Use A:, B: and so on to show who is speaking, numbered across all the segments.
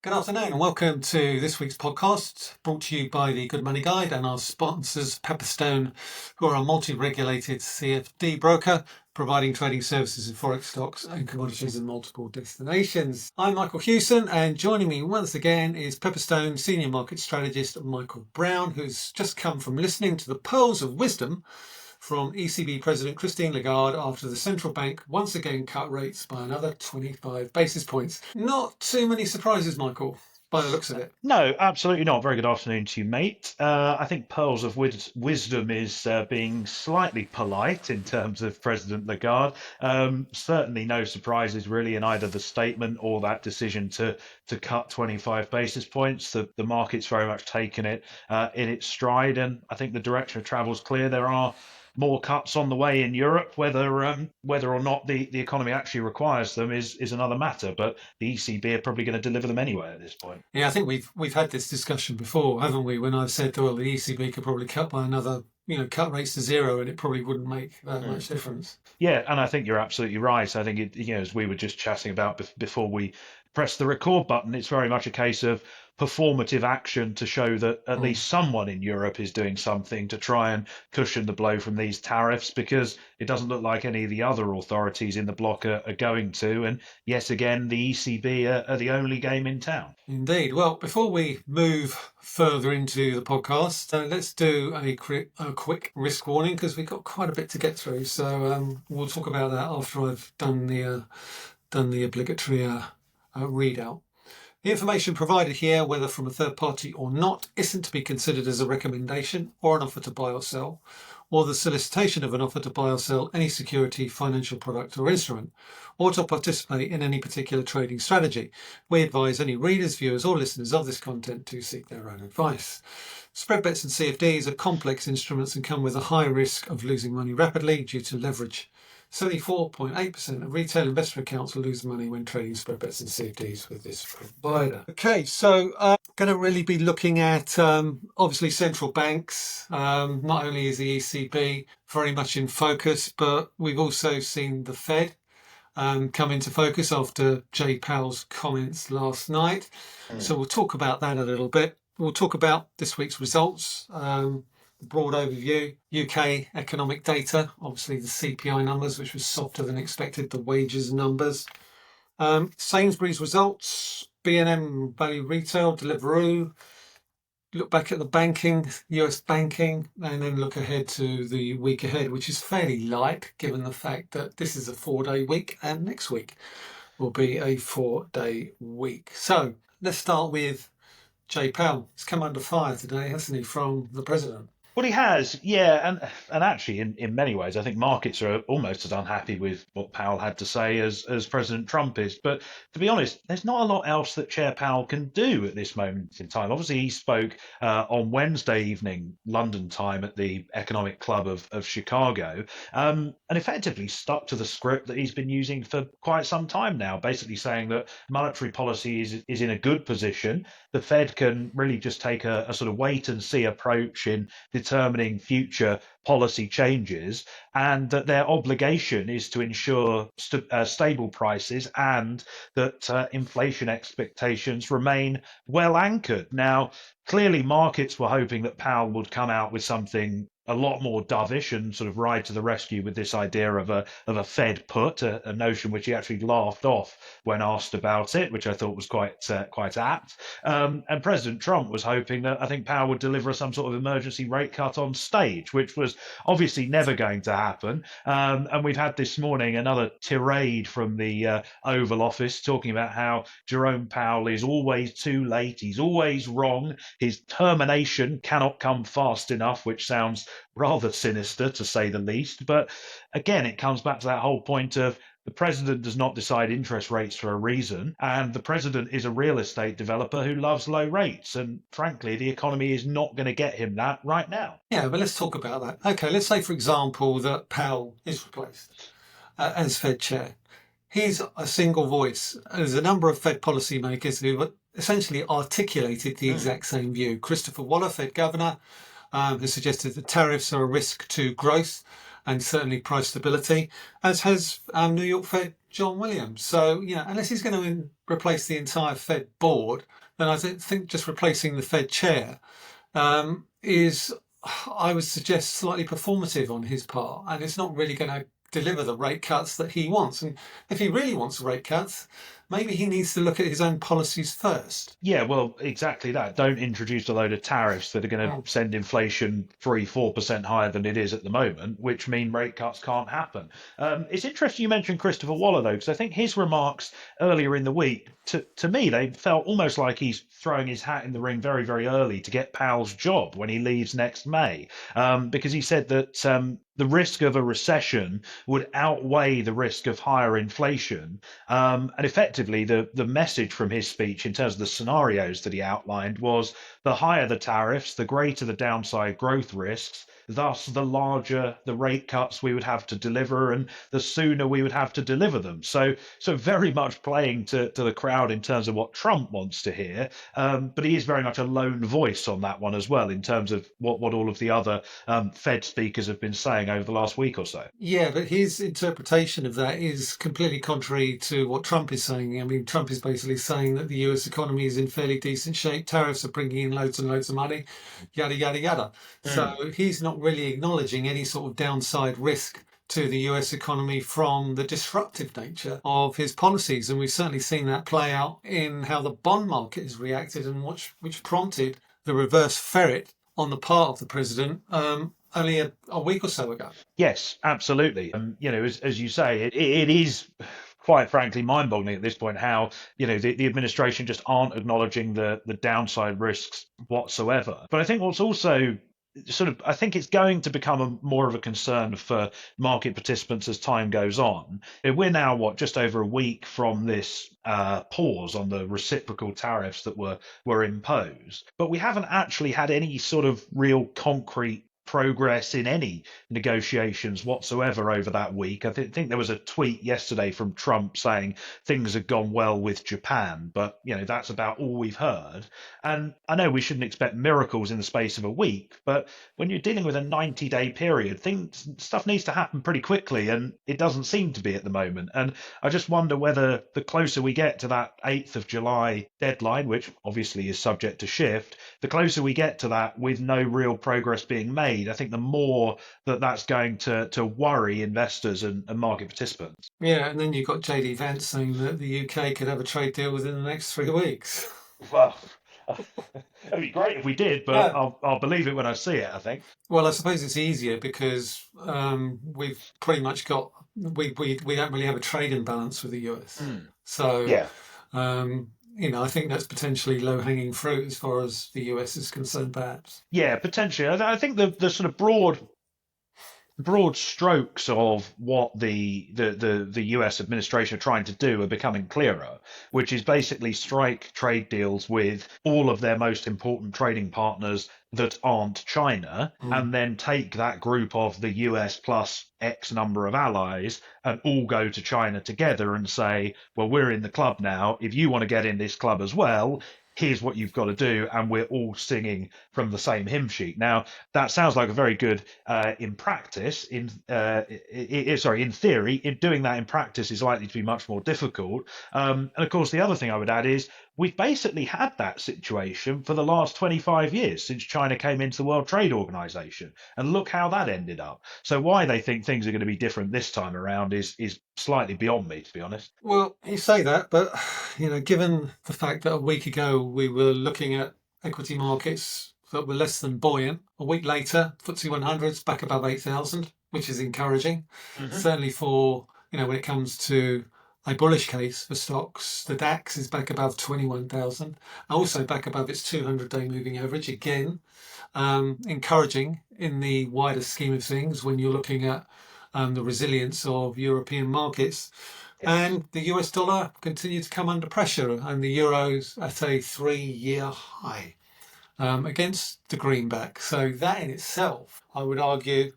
A: Good afternoon and welcome to this week's podcast, brought to you by the Good Money Guide and our sponsors, Pepperstone, who are a multi-regulated CFD broker, providing trading services in forex stocks and commodities in multiple destinations. I'm Michael Hewson, and joining me once again is Pepperstone Senior Market Strategist Michael Brown, who's just come from listening to the pearls of wisdom from ECB President Christine Lagarde after the central bank once again cut rates by another 25 basis points. Not too many surprises, Michael, by the looks of it.
B: No, absolutely not. Very good afternoon to you, mate. I think pearls of wisdom is being slightly polite in terms of President Lagarde. Certainly no surprises really in either the statement or that decision to cut 25 basis points. The market's very much taken it in its stride, and I think the direction of travel is clear. There are more cuts on the way in Europe. Whether or not the economy actually requires them is another matter. But the ECB are probably going to deliver them anyway at this point.
A: Yeah, I think we've had this discussion before, haven't we? When I've said, well, the ECB could probably cut by another, cut rates to zero, and it probably wouldn't make that much difference.
B: Yeah, and I think you're absolutely right. I think as we were just chatting about before we press the record button, it's very much a case of performative action to show that at least someone in Europe is doing something to try and cushion the blow from these tariffs, because it doesn't look like any of the other authorities in the bloc are going to. And yet again, the ECB are the only game in town.
A: Indeed. Well, before we move further into the podcast, let's do a quick risk warning, because we've got quite a bit to get through. So we'll talk about that after I've done the obligatory readout. The information provided here, whether from a third party or not, isn't to be considered as a recommendation or an offer to buy or sell, or the solicitation of an offer to buy or sell any security, financial product or instrument, or to participate in any particular trading strategy. We advise any readers, viewers or listeners of this content to seek their own advice. Spread bets and CFDs are complex instruments and come with a high risk of losing money rapidly due to leverage. 74.8% of retail investor accounts will lose money when trading spread bets and CFDs with this provider. Okay, so going to really be looking at obviously central banks. Not only is the ECB very much in focus, but we've also seen the Fed come into focus after Jay Powell's comments last night. So we'll talk about that a little bit. We'll talk about this week's results. Broad overview, UK economic data, obviously the CPI numbers, which was softer than expected, the wages numbers. Sainsbury's results, B&M Value Retail, Deliveroo. Look back at the banking, US banking, and then look ahead to the week ahead, which is fairly light given the fact that this is a 4-day week and next week will be a 4-day week. So let's start with Jay Powell. He's come under fire today, hasn't he, from the president?
B: Well, he has, yeah, and actually, in many ways, I think markets are almost as unhappy with what Powell had to say as President Trump is. But to be honest, there's not a lot else that Chair Powell can do at this moment in time. Obviously, he spoke on Wednesday evening, London time, at the Economic Club of Chicago, and effectively stuck to the script that he's been using for quite some time now, basically saying that monetary policy is in a good position. The Fed can really just take a sort of wait and see approach in determining future policy changes, and that their obligation is to ensure stable prices and that inflation expectations remain well anchored. Now, clearly markets were hoping that Powell would come out with something a lot more dovish and sort of ride to the rescue with this idea of a Fed put, a notion which he actually laughed off when asked about it, which I thought was quite apt. And President Trump was hoping that I think Powell would deliver some sort of emergency rate cut on stage, which was obviously never going to happen. And we've had this morning another tirade from the Oval Office talking about how Jerome Powell is always too late, he's always wrong, his termination cannot come fast enough, which sounds rather sinister to say the least. But again, it comes back to that whole point of the president does not decide interest rates for a reason, and the president is a real estate developer who loves low rates, and frankly the economy is not going to get him that right now.
A: Yeah, but let's talk about that. Okay, let's say for example that Powell is replaced as Fed chair. He's a single voice. There's a number of Fed policymakers who essentially articulated the exact same view. Christopher Waller, Fed governor, has suggested that tariffs are a risk to growth and certainly price stability, as has New York Fed John Williams. So, unless he's going to replace the entire Fed board, then I think just replacing the Fed chair is, I would suggest, slightly performative on his part, and it's not really going to deliver the rate cuts that he wants. And if he really wants rate cuts, maybe he needs to look at his own policies first.
B: Yeah, well, exactly that. Don't introduce a load of tariffs that are going to send inflation 3-4% higher than it is at the moment, which mean rate cuts can't happen. It's interesting you mentioned Christopher Waller, though, because I think his remarks earlier in the week, to me, they felt almost like he's throwing his hat in the ring very, very early to get Powell's job when he leaves next May, because he said that the risk of a recession would outweigh the risk of higher inflation. And effectively, the message from his speech in terms of the scenarios that he outlined was the higher the tariffs, the greater the downside growth risks, thus the larger the rate cuts we would have to deliver and the sooner we would have to deliver them. So very much playing to the crowd in terms of what Trump wants to hear. But he is very much a lone voice on that one as well in terms of what all of the other Fed speakers have been saying over the last week or so.
A: Yeah, but his interpretation of that is completely contrary to what Trump is saying. I mean, Trump is basically saying that the US economy is in fairly decent shape. Tariffs are bringing in loads and loads of money, yada, yada, yada. So he's not really acknowledging any sort of downside risk to the US economy from the disruptive nature of his policies. And we've certainly seen that play out in how the bond market has reacted, and which prompted the reverse ferret on the part of the president only a week or so ago.
B: Yes, absolutely. As you say, it is quite frankly mind-boggling at this point how the administration just aren't acknowledging the downside risks whatsoever. But I think what's also I think it's going to become more of a concern for market participants as time goes on. We're now just over a week from this pause on the reciprocal tariffs that were imposed, but we haven't actually had any sort of real concrete progress in any negotiations whatsoever over that week. I think there was a tweet yesterday from Trump saying things had gone well with Japan, but that's about all we've heard. And I know we shouldn't expect miracles in the space of a week, but when you're dealing with a 90-day period, stuff needs to happen pretty quickly, and it doesn't seem to be at the moment. And I just wonder whether the closer we get to that 8th of July deadline, which obviously is subject to shift, the closer we get to that with no real progress being made, I think the more that's going to worry investors and market participants.
A: Yeah, and then you've got JD Vance saying that the UK could have a trade deal within the next 3 weeks.
B: Well, it'd be great if we did, but
A: Yeah.
B: I'll believe it when I see it, I think.
A: Well, I suppose it's easier because we've pretty much got we don't really have a trade imbalance with the US. So
B: Yeah.
A: I think that's potentially low hanging fruit as far as the US is concerned, perhaps.
B: Yeah, potentially. I think the sort of broad strokes of what the US administration are trying to do are becoming clearer, which is basically strike trade deals with all of their most important trading partners that aren't China, and then take that group of the US plus X number of allies and all go to China together and say, well, we're in the club now. If you want to get in this club as well, here's what you've got to do, and we're all singing from the same hymn sheet. Now, that sounds like a very good in practice. In theory, in doing that in practice is likely to be much more difficult. And of course, the other thing I would add is we've basically had that situation for the last 25 years since China came into the World Trade Organization, and look how that ended up. So why they think things are going to be different this time around is slightly beyond me, to be honest.
A: Well, you say that, but given the fact that a week ago we were looking at equity markets that were less than buoyant, a week later, FTSE 100's back above 8,000, which is encouraging. Certainly for when it comes to a bullish case for stocks, the DAX is back above 21,000, also back above its 200-day moving average again. Encouraging in the wider scheme of things when you're looking at the resilience of European markets.
B: Yes.
A: And the US dollar continued to come under pressure, and the euro's at a 3-year high against the greenback. So that in itself, I would argue,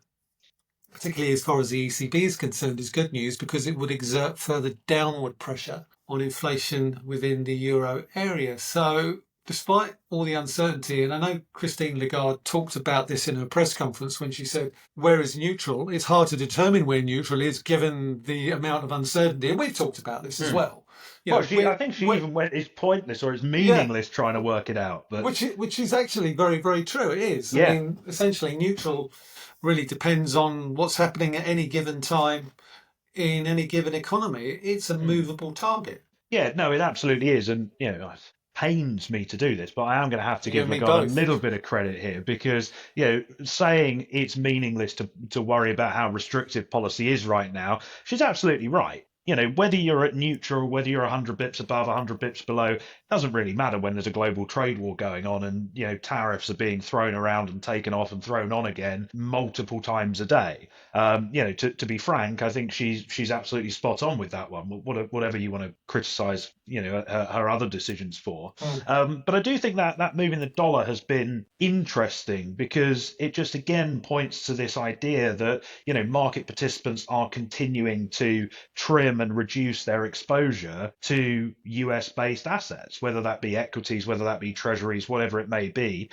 A: particularly as far as the ECB is concerned, is good news because it would exert further downward pressure on inflation within the euro area. So despite all the uncertainty, and I know Christine Lagarde talked about this in her press conference when she said, where is neutral? It's hard to determine where neutral is given the amount of uncertainty. And we've talked about this as well.
B: Well, I think she even went, it's pointless or it's meaningless trying to work it out. But
A: which is actually very, very true. It is.
B: Yeah.
A: I mean, essentially, neutral really depends on what's happening at any given time in any given economy. It's a movable target.
B: Yeah, no, it absolutely is. And, it pains me to do this, but I am going to have to
A: You
B: give
A: and me
B: Lagarde a
A: both.
B: little bit of credit here because, saying it's meaningless to worry about how restrictive policy is right now, she's absolutely right. Whether you're at neutral, whether you're 100 bips above, 100 bips below, doesn't really matter when there's a global trade war going on and, tariffs are being thrown around and taken off and thrown on again multiple times a day. To be frank, I think she's absolutely spot on with that one. Whatever you want to criticize, her other decisions for. But I do think that move in the dollar has been interesting because it just again points to this idea that, market participants are continuing to trim and reduce their exposure to US based assets, whether that be equities, whether that be treasuries, whatever it may be.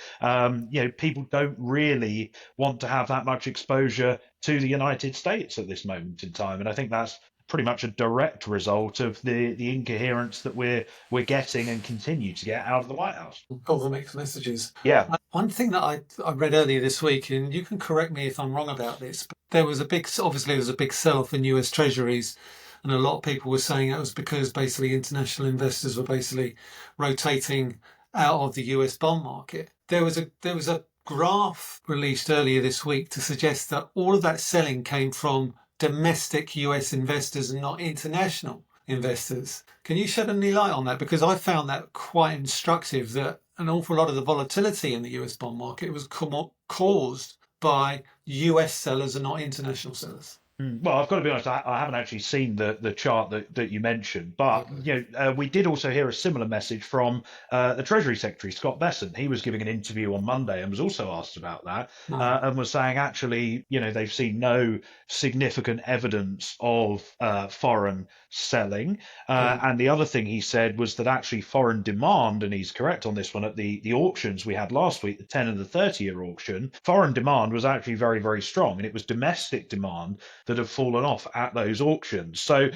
B: People don't really want to have that much exposure to the United States at this moment in time. And I think that's pretty much a direct result of the incoherence that we're getting and continue to get out of the White House.
A: All the mixed messages.
B: Yeah.
A: One thing that I read earlier this week, and you can correct me if I'm wrong about this, but there was a big sell-off in US treasuries, and a lot of people were saying that was because basically international investors were basically rotating out of the US bond market. There was a graph released earlier this week to suggest that all of that selling came from domestic US investors and not international investors. Can you shed any light on that? Because I found that quite instructive that an awful lot of the volatility in the US bond market was caused by US sellers and not international sellers.
B: Well, I've got to be honest, I haven't actually seen the chart that you mentioned, but we did also hear a similar message from the Treasury Secretary, Scott Bessent. He was giving an interview on Monday and was also asked about that and was saying actually, they've seen no significant evidence of foreign selling. And the other thing he said was that actually foreign demand, and he's correct on this one, at the auctions we had last week, the 10 and the 30-year auction, foreign demand was actually very, very strong. And it was domestic demand that have fallen off at those auctions. So,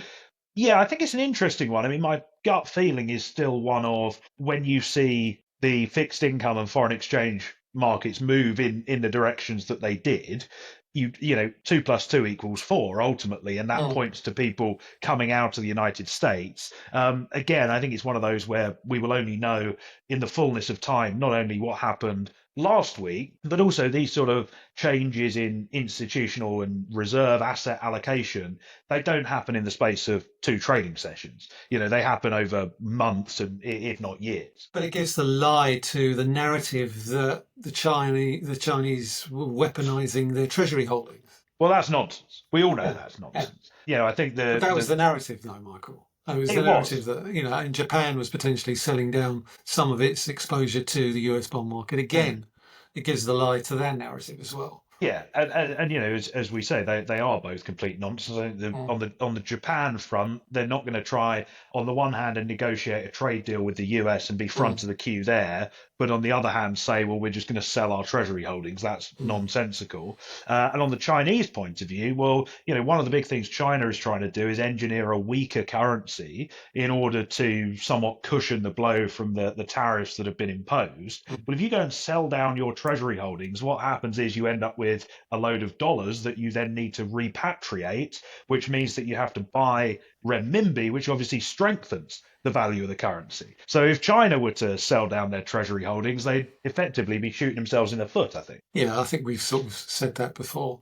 B: yeah, I think it's an interesting one. I mean, my gut feeling is still one of when you see the fixed income and foreign exchange markets move in the directions that they did, 2 plus 2 equals 4 ultimately, and that points to people coming out of the United States. Again, I think it's one of those where we will only know in the fullness of time not only what happened last week, but also these sort of changes in institutional and reserve asset allocation. They don't happen in the space of 2 trading sessions. They happen over months and if not years.
A: But it gives the lie to the narrative that the Chinese were weaponizing their treasury holdings.
B: Well, that's nonsense. We all know that's nonsense. I think
A: that was the narrative, though, Michael. That was the narrative that, and Japan was potentially selling down some of its exposure to the US bond market. Again, it gives the lie to their narrative as well.
B: Yeah, and as we say, they are both complete nonsense. I think on the Japan front, they're not going to try on the one hand and negotiate a trade deal with the US and be front of the queue there, but on the other hand say, well, we're just going to sell our treasury holdings. That's nonsensical. And on the Chinese point of view, well, one of the big things China is trying to do is engineer a weaker currency in order to somewhat cushion the blow from the tariffs that have been imposed. But if you go and sell down your treasury holdings, what happens is you end up with a load of dollars that you then need to repatriate, which means that you have to buy renminbi, which obviously strengthens the value of the currency. So if China were to sell down their treasury holdings, they'd effectively be shooting themselves in the foot, I think.
A: Yeah, I think we've sort of said that before.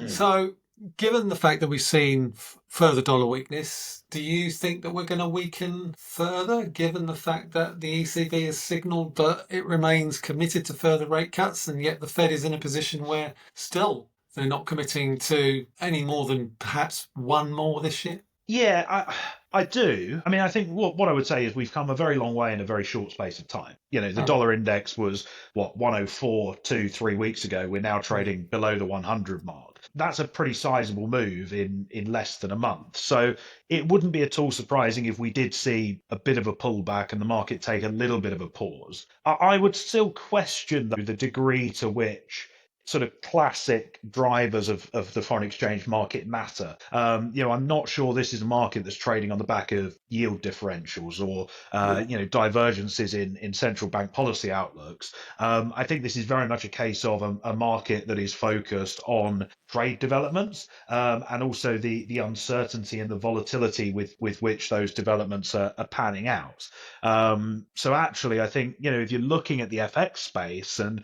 A: So given the fact that we've seen further dollar weakness, do you think that we're going to weaken further, given the fact that the ECB has signalled that it remains committed to further rate cuts, and yet the Fed is in a position where still they're not committing to any more than perhaps one more this year?
B: Yeah, I do. I mean, I think what I would say is we've come a very long way in a very short space of time. The dollar index was, 104 2-3 weeks ago. We're now trading below the 100 mark. That's a pretty sizable move in less than a month. So it wouldn't be at all surprising if we did see a bit of a pullback and the market take a little bit of a pause. I would still question, though, the degree to which sort of classic drivers of the foreign exchange market matter. I'm not sure this is a market that's trading on the back of yield differentials or divergences in central bank policy outlooks. I think this is very much a case of a market that is focused on trade developments and also the uncertainty and the volatility with which those developments are panning out. So actually, I think if you're looking at the FX space and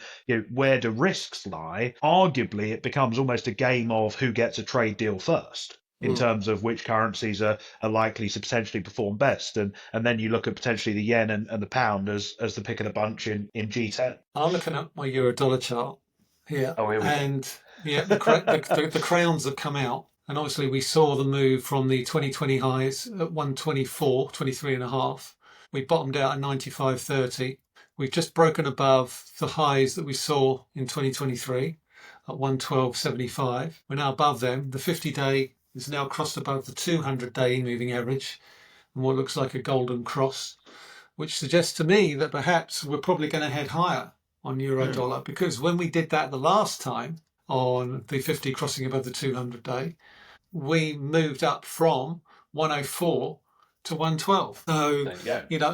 B: where do risks lie, arguably it becomes almost a game of who gets a trade deal first in terms of which currencies are likely to potentially perform best. And then you look at potentially the yen and the pound as the pick of the bunch in G10.
A: I'm looking at my euro dollar chart here,
B: Oh, here we
A: and the crowns have come out. And obviously we saw the move from the 2020 highs at 124, 23 and a half. We bottomed out at 95.30. We've just broken above the highs that we saw in 2023 at 112.75. We're now above them. The 50-day is now crossed above the 200-day moving average and what looks like a golden cross, which suggests to me that perhaps we're probably going to head higher on euro dollar, because when we did that the last time on the 50 crossing above the 200-day, we moved up from 104 to 112. So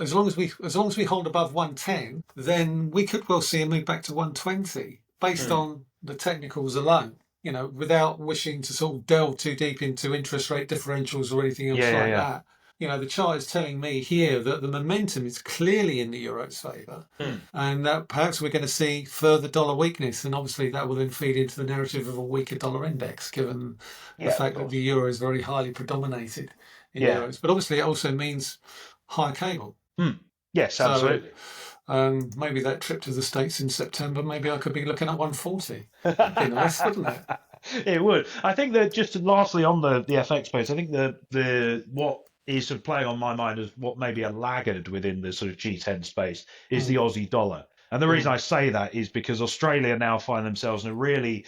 A: as long as we hold above 110, then we could well see a move back to 120 based on the technicals alone. Without wishing to sort of delve too deep into interest rate differentials or anything else that. The chart is telling me here that the momentum is clearly in the euro's favour, and that perhaps we're going to see further dollar weakness, and obviously that will then feed into the narrative of a weaker dollar index, given the fact that the euro is very highly predominated in euros. But obviously it also means higher cable.
B: Yes, absolutely.
A: Maybe that trip to the States in September, maybe I could be looking at 140. That'd be nice, wouldn't it?
B: It would. I think that just lastly on the FX space, I think the what is sort of playing on my mind as what maybe a laggard within the sort of G10 space is the Aussie dollar. And the reason I say that is because Australia now find themselves in a really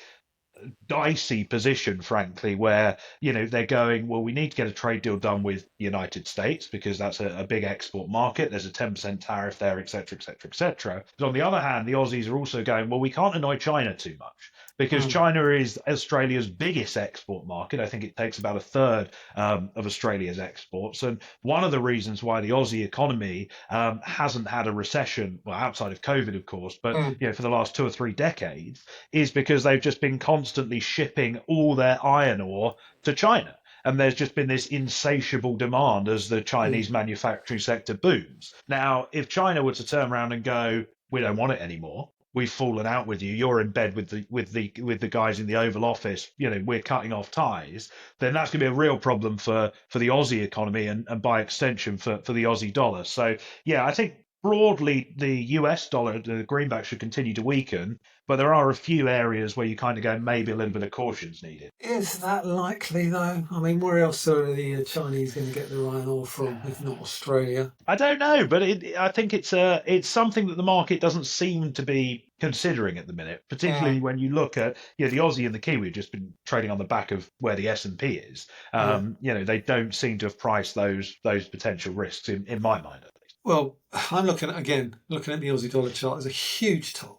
B: dicey position, frankly, where they're going, well, we need to get a trade deal done with the United States because that's a big export market. There's a 10% tariff there, etc., etc., etc. But on the other hand, the Aussies are also going, well, we can't annoy China too much because China is Australia's biggest export market. I think it takes about a third of Australia's exports. And one of the reasons why the Aussie economy hasn't had a recession, well, outside of COVID, of course, but for the last 2 or 3 decades, is because they've just been constantly shipping all their iron ore to China. And there's just been this insatiable demand as the Chinese manufacturing sector booms. Now, if China were to turn around and go, we don't want it anymore, we've fallen out with you, you're in bed with the guys in the Oval Office, we're cutting off ties, then that's going to be a real problem for the Aussie economy and by extension for the Aussie dollar. So I think broadly the US dollar, the greenback, should continue to weaken, but there are a few areas where you kind of go, maybe a little bit of caution's needed.
A: Is that likely, though? I mean, where else are the Chinese going to get their iron ore from, if not Australia?
B: I don't know, but I think it's something that the market doesn't seem to be considering at the minute, particularly when you look at the Aussie and the Kiwi have just been trading on the back of where the S&P is. They don't seem to have priced those potential risks in my mind, at least.
A: Well, I'm looking at the Aussie dollar chart as a huge top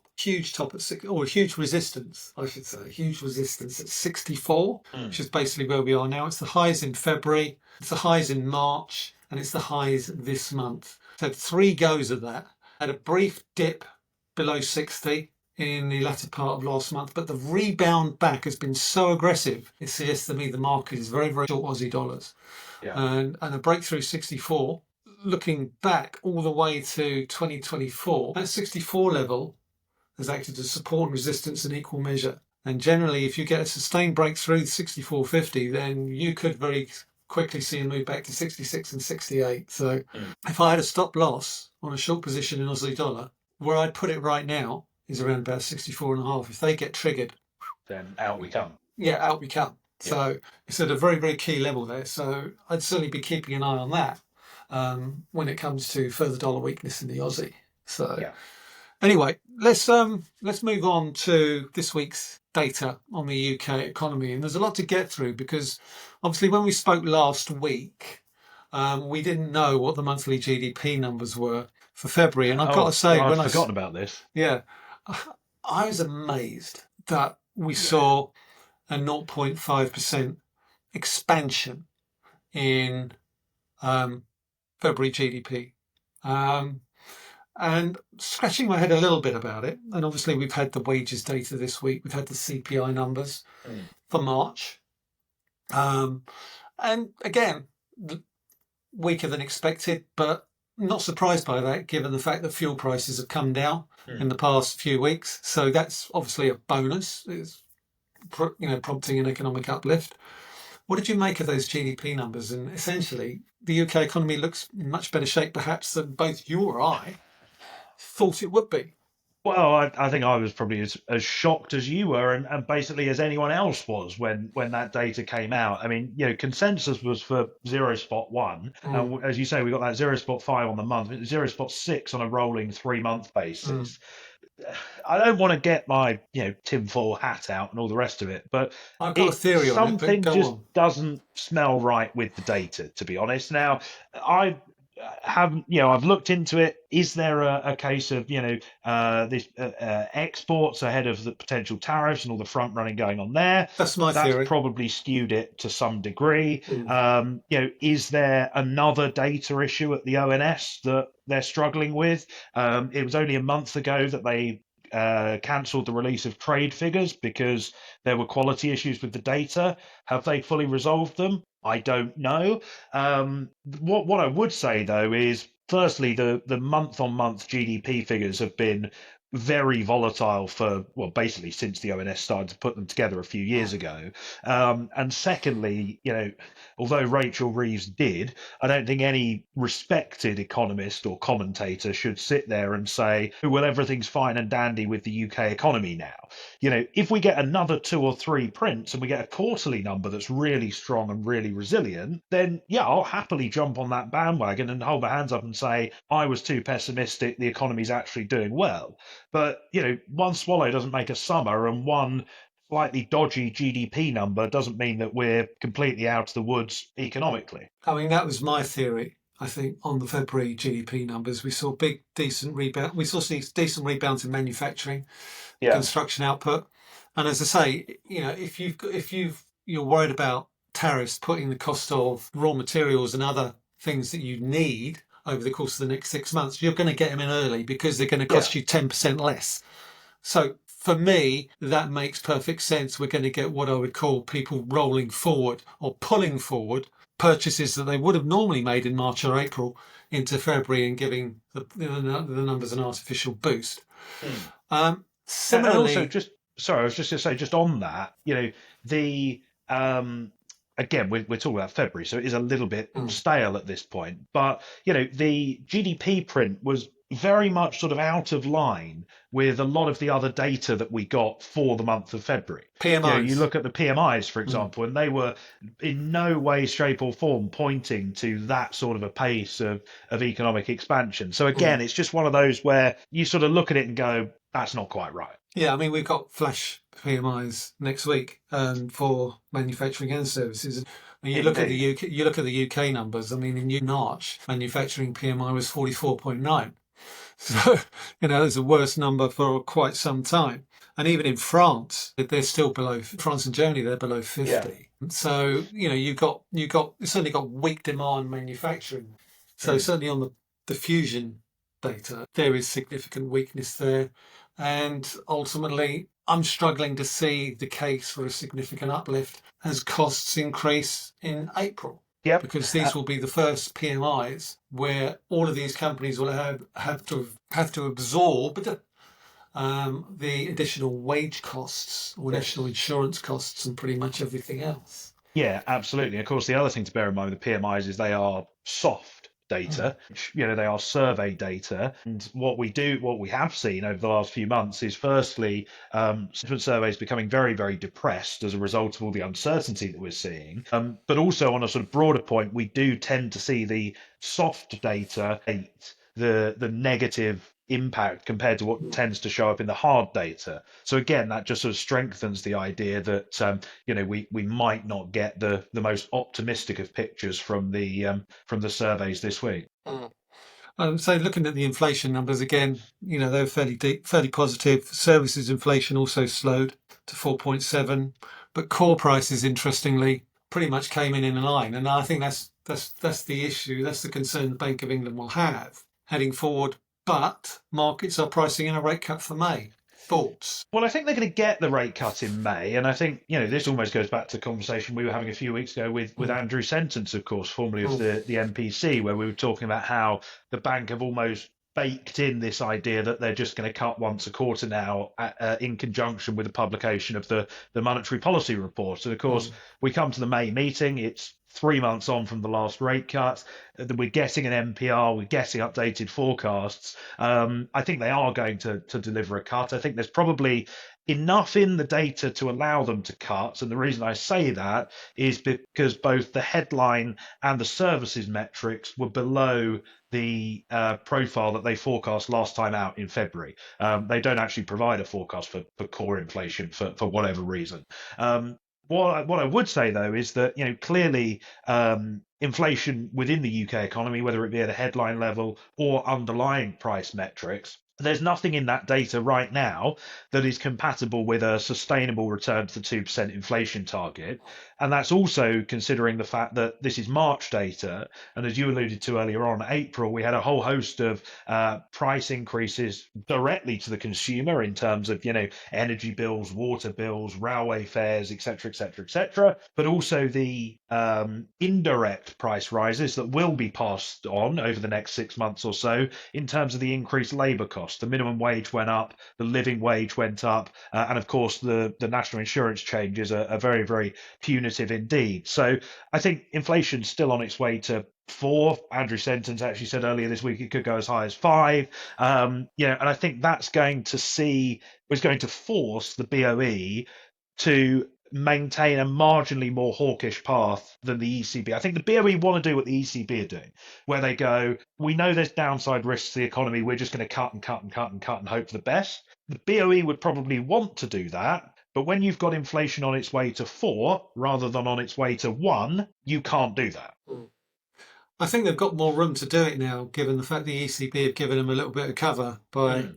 A: at 6, or huge resistance, I should say, huge resistance at 64, which is basically where we are now. It's the highs in February, it's the highs in March, and it's the highs this month. So 3 goes of that. Had a brief dip below 60 in the latter part of last month, but the rebound back has been so aggressive, it suggests to me the market is very, very short Aussie dollars. And a breakthrough 64, looking back all the way to 2024, that 64 level has acted as support and resistance in equal measure. And generally, if you get a sustained breakthrough 64.50, then you could very quickly see a move back to 66 and 68. So if I had a stop loss on a short position in Aussie dollar, where I'd put it right now is around about 64.5. If they get triggered,
B: then out we come.
A: Yeah, out we come. So it's at a very, very key level there. So I'd certainly be keeping an eye on that when it comes to further dollar weakness in the Aussie. So anyway, let's move on to this week's data on the UK economy, and there's a lot to get through because obviously when we spoke last week, we didn't know what the monthly GDP numbers were for February, and I've got to
B: Oh,
A: say,
B: I'd forgotten about this.
A: yeah, I was amazed that we saw a 0.5% expansion in February GDP. And scratching my head a little bit about it, and obviously we've had the wages data this week, we've had the CPI numbers for March. And again, weaker than expected, but not surprised by that given the fact that fuel prices have come down in the past few weeks. So that's obviously a bonus. It's prompting an economic uplift. What did you make of those GDP numbers? And essentially, the UK economy looks in much better shape, perhaps, than both you or I thought it would be.
B: Well, I think I was probably as shocked as you were, and basically as anyone else was when that data came out. I mean, consensus was for 0.1, and as you say, we got that 0.5 on the month, 0.6 on a rolling 3-month basis. I don't want to get my tinfoil hat out and all the rest of it, but
A: I've got a theory on it, but
B: something
A: go
B: just
A: on.
B: doesn't smell right with the data, to be honest. Now, I haven't, I've looked into it. Is there a case of this exports ahead of the potential tariffs and all the front running going on there?
A: That's my theory.
B: Probably skewed it to some degree.
A: Mm.
B: Is there another data issue at the ONS that they're struggling with? It was only a month ago that they cancelled the release of trade figures because there were quality issues with the data. Have they fully resolved them? I don't know. What I would say though is, firstly, the month-on-month GDP figures have been very volatile for, well, basically since the ONS started to put them together a few years ago. And secondly, although Rachel Reeves did, I don't think any respected economist or commentator should sit there and say, well, everything's fine and dandy with the UK economy now. If we get another 2 or 3 prints and we get a quarterly number that's really strong and really resilient, then yeah, I'll happily jump on that bandwagon and hold my hands up and say, I was too pessimistic, the economy's actually doing well. But, one swallow doesn't make a summer, and one slightly dodgy GDP number doesn't mean that we're completely out of the woods economically.
A: I mean, that was my theory. I think on the February GDP numbers, we saw decent rebound. We saw decent rebounds in manufacturing, construction output, and as I say, if you're worried about tariffs putting the cost of raw materials and other things that you need over the course of the next 6 months, you're going to get them in early because they're going to cost you 10% less. So for me, that makes perfect sense. We're going to get what I would call people rolling forward or pulling forward purchases that they would have normally made in March or April into February and giving the numbers an artificial boost.
B: Similarly, and also I was just going to say, just on that, the again, we're talking about February, so it is a little bit stale at this point. But the GDP print was very much sort of out of line with a lot of the other data that we got for the month of February.
A: PMIs.
B: You look at the PMIs, for example, and they were in no way, shape, or form pointing to that sort of a pace of economic expansion. So again, it's just one of those where you sort of look at it and go, that's not quite right.
A: Yeah, I mean, we've got flash PMIs next week for manufacturing and services. And you look at the UK numbers. I mean, in March, manufacturing PMI was 44.9. So, it's the worst number for quite some time. And even in France, they're still below, France and Germany, they're below 50. Yeah. So, it's certainly got weak demand manufacturing. So certainly on the diffusion data, there is significant weakness there. And ultimately, I'm struggling to see the case for a significant uplift as costs increase in April.
B: Yeah,
A: because these will be the first PMIs where all of these companies will have to absorb the additional wage costs or additional insurance costs and pretty much everything else.
B: Yeah, absolutely. Of course, the other thing to bear in mind with the PMIs is they are soft data. They are survey data. And what we have seen over the last few months is, firstly, sentiment surveys becoming very, very depressed as a result of all the uncertainty that we're seeing. But also on a sort of broader point, we do tend to see the soft data, the negative impact compared to what tends to show up in the hard data. So again, that just sort of strengthens the idea that we might not get the most optimistic of pictures from the surveys this week.
A: So looking at the inflation numbers again, they're fairly deep, fairly positive. Services inflation also slowed to 4.7, but core prices, interestingly, pretty much came in line. And I think that's the issue. That's the concern the Bank of England will have heading forward. But markets are pricing in a rate cut for May. Thoughts?
B: Well, I think they're going to get the rate cut in May, and I think this almost goes back to the conversation we were having a few weeks ago with Andrew Sentence, of course, formerly of the MPC, where we were talking about how the bank have almost baked in this idea that they're just going to cut once a quarter now, in conjunction with the publication of the monetary policy report. And of course, we come to the May meeting. It's 3 months on from the last rate cut. We're getting an MPR, we're getting updated forecasts. I think they are going to deliver a cut. I think there's probably enough in the data to allow them to cut. And the reason I say that is because both the headline and the services metrics were below the profile that they forecast last time out in February. They don't actually provide a forecast for core inflation for whatever reason. What I would say, though, is that clearly inflation within the UK economy, whether it be at a headline level or underlying price metrics, there's nothing in that data right now that is compatible with a sustainable return to the 2% inflation target. And that's also considering the fact that this is March data. And as you alluded to earlier on, April, we had a whole host of price increases directly to the consumer in terms of, energy bills, water bills, railway fares, etc., etc., etc. But also the indirect price rises that will be passed on over the next 6 months or so in terms of the increased labour costs. The minimum wage went up, the living wage went up, and of course the national insurance changes are very, very punitive indeed. So I think inflation's still on its way to 4. Andrew Sentence actually said earlier this week it could go as high as 5. And I think that's going to force the BOE to maintain a marginally more hawkish path than the ECB. I think the BOE want to do what the ECB are doing, where they go, we know there's downside risks to the economy, we're just going to cut and cut and cut and cut and hope for the best. The BOE would probably want to do that, but when you've got inflation on its way to 4 rather than on its way to 1, you can't do that.
A: I think they've got more room to do it now, given the fact the ECB have given them a little bit of cover by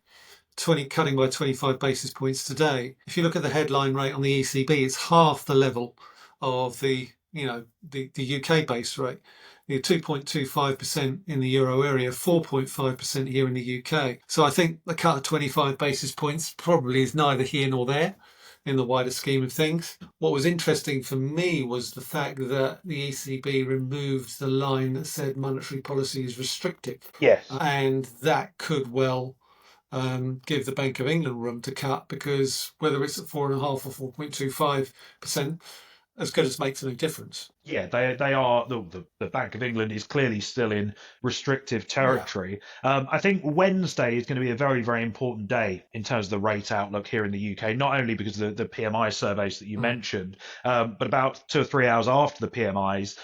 A: cutting by 25 basis points today. If you look at the headline rate on the ECB, it's half the level of the UK base rate. 2.25% in the euro area, 4.5% here in the UK. So I think the cut of 25 basis points probably is neither here nor there in the wider scheme of things. What was interesting for me was the fact that the ECB removed the line that said monetary policy is restrictive.
B: Yes.
A: And that could well give the Bank of England room to cut, because whether it's at 4.5 or 4.25%, as good as makes no difference.
B: Yeah, they are. The Bank of England is clearly still in restrictive territory. Yeah. I think Wednesday is going to be a very, very important day in terms of the rate outlook here in the UK, not only because of the PMI surveys that you mentioned, but about 2 or 3 hours after the PMIs,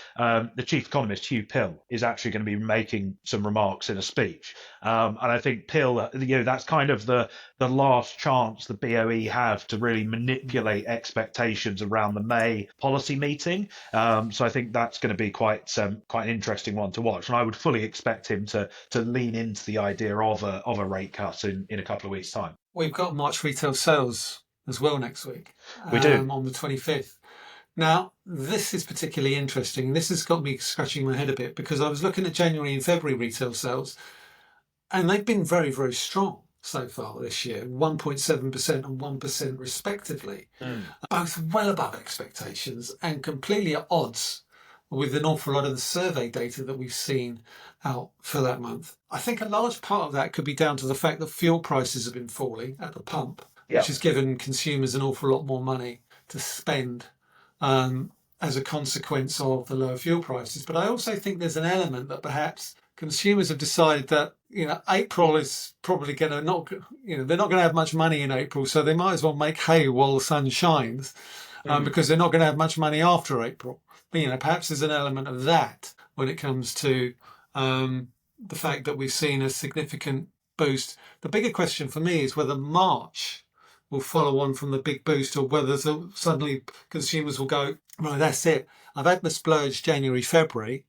B: the chief economist, Hugh Pill, is actually going to be making some remarks in a speech. And I think Pill, that's kind of the last chance the BOE have to really manipulate expectations around the May policy meeting. So I think that's going to be quite an interesting one to watch, and I would fully expect him to lean into the idea of a rate cut in a couple of weeks' time.
A: We've got March retail sales as well next week.
B: We do
A: on the 25th. Now, this is particularly interesting. This has got me scratching my head a bit, because I was looking at January and February retail sales, and they've been very, very strong so far this year, 1.7% and 1% respectively, both well above expectations and completely at odds with an awful lot of the survey data that we've seen out for that month. I think a large part of that could be down to the fact that fuel prices have been falling at the pump, which has given consumers an awful lot more money to spend as a consequence of the lower fuel prices. But I also think there's an element that perhaps consumers have decided that April is probably going to they're not going to have much money in April, so they might as well make hay while the sun shines, because they're not going to have much money after April. But perhaps there's an element of that when it comes to the fact that we've seen a significant boost. The bigger question for me is whether March will follow on from the big boost, or whether suddenly consumers will go, right, that's it. I've had my splurge January, February.